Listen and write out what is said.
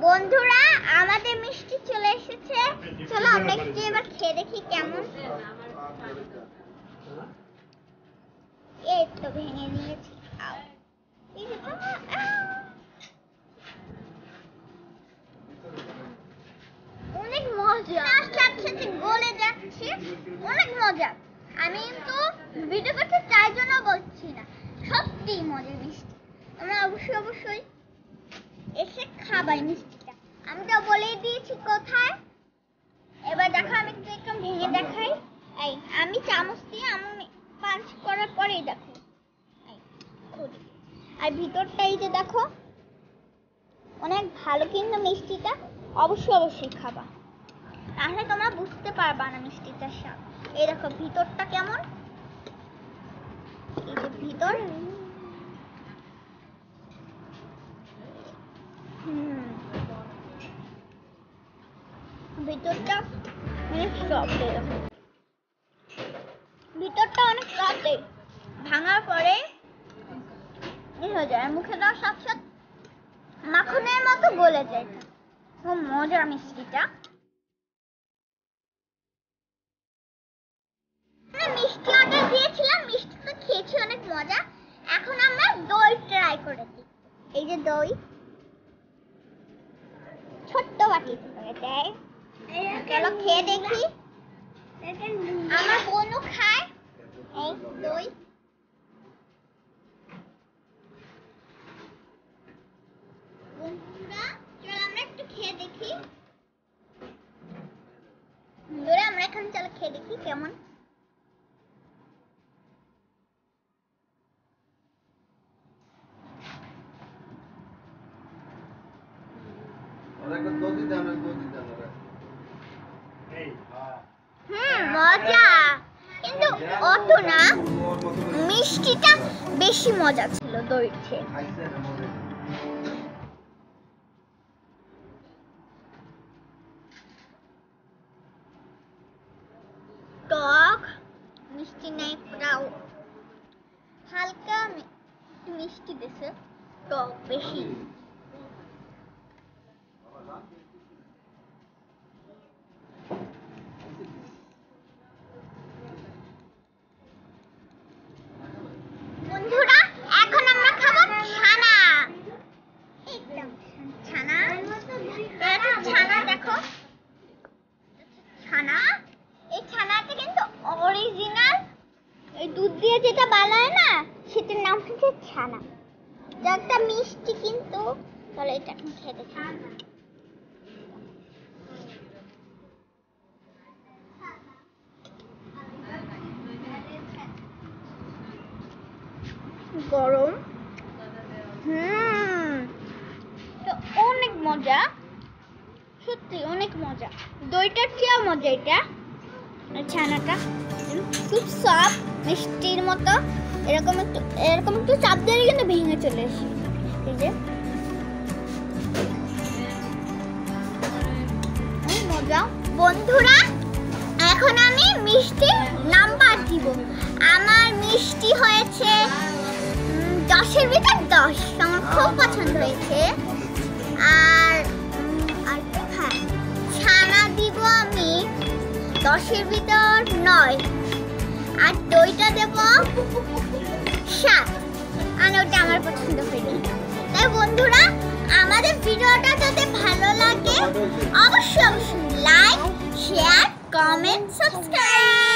বন্ধুরা আমাদের মিষ্টি চলে এসেছে, চলো আমরা একটু এবার খেয়ে দেখি কেমন। এই তো ভেঙে নিয়েছি, অনেক মজা, গলে যাচ্ছে, অনেক মজা। আমি কিন্তু ভিডিও করতে তাই জন্য বলছি না, সত্যি মজার মিষ্টি। তোমরা অবশ্যই এসে খাবাই মিষ্টিটা। আমি তো বলেই দিয়েছি কোথায়। এবার দেখো আমি একটু ভেঙে দেখাই। এই আমি চামচ দিয়ে আমি পাঞ্চ করার পরেই দেখো, আর ভিতরটা এই যে দেখো, অনেক ভালো কিন্তু মিষ্টিটা। অবশ্যই খাবা, তাহলে তোমরা বুঝতে পারবা না মিষ্টিটার স্বাদ। এই দেখো ভিতরটা কেমন, এই যে ভিতর, ভিতরটা অনেক সফট, ভিতরটা অনেক সফট, ভাঙার পরে হয়ে যায়, মুখে দেওয়ার সাথে সাথে মাখনের মতো গলে যায়। খুব মজার মিষ্টিটা। মিষ্টি অর্ডার দিয়েছিলাম, মিষ্টিটা খেয়েছি অনেক মজা। এখন আমরা দই ট্রাই করে দিই। এই যে দই ছোট্ট বাটিতে করে দেয়, চলো খেয়ে দেখি। আমার বোনও খায় এই দই। বন্ধুরা চলো আমরা একটু খেয়ে দেখি। বন্ধুরা আমরা এখন চলো খেয়ে দেখি কেমন। মজা, কিন্তু অত না, মিষ্টিটা বেশি মজা ছিল দইয়ের চেয়ে। টক মিষ্টি নেই, পুরাও হালকা মিষ্টি দিছে, টক বেশি। বন্ধুরা এখন আমরা খাবো ছানা। ছানা, ছানা দেখো, ছানা। এই ছানাটা কিন্তু অরিজিনাল, এই দুধ দিয়ে যেটা বানায় না, সেটার নাম হচ্ছে ছানা। একটা মিষ্টি কিন্তু, চলো এটা এখন খেয়ে দেখি। গরম, তো অনেক মজা, সত্যি অনেক মজা। দইটার চেয়েও মজা এটা। ছানাটা খুব সফট, মিষ্টির মতো। এরকম একটু চাপ দিলে কিন্তু ভেঙে চলে আসে। এই যে মজা। বন্ধুরা এখন আমি মিষ্টি নাম্বার দিব। আমার মিষ্টি হয়েছে 10-এর ভিতর 10, আমার খুব পছন্দ হয়েছে। আর হ্যাঁ, ছানা দিব আমি 10-এর ভিতর 9, আর দইটা দেব 7, আর ওটা আমার পছন্দ হয়নি। তাই বন্ধুরা আমাদের ভিডিওটা যদি ভালো লাগে অবশ্যই লাইক, শেয়ার, কমেন্ট, সাবস্ক্রাইব।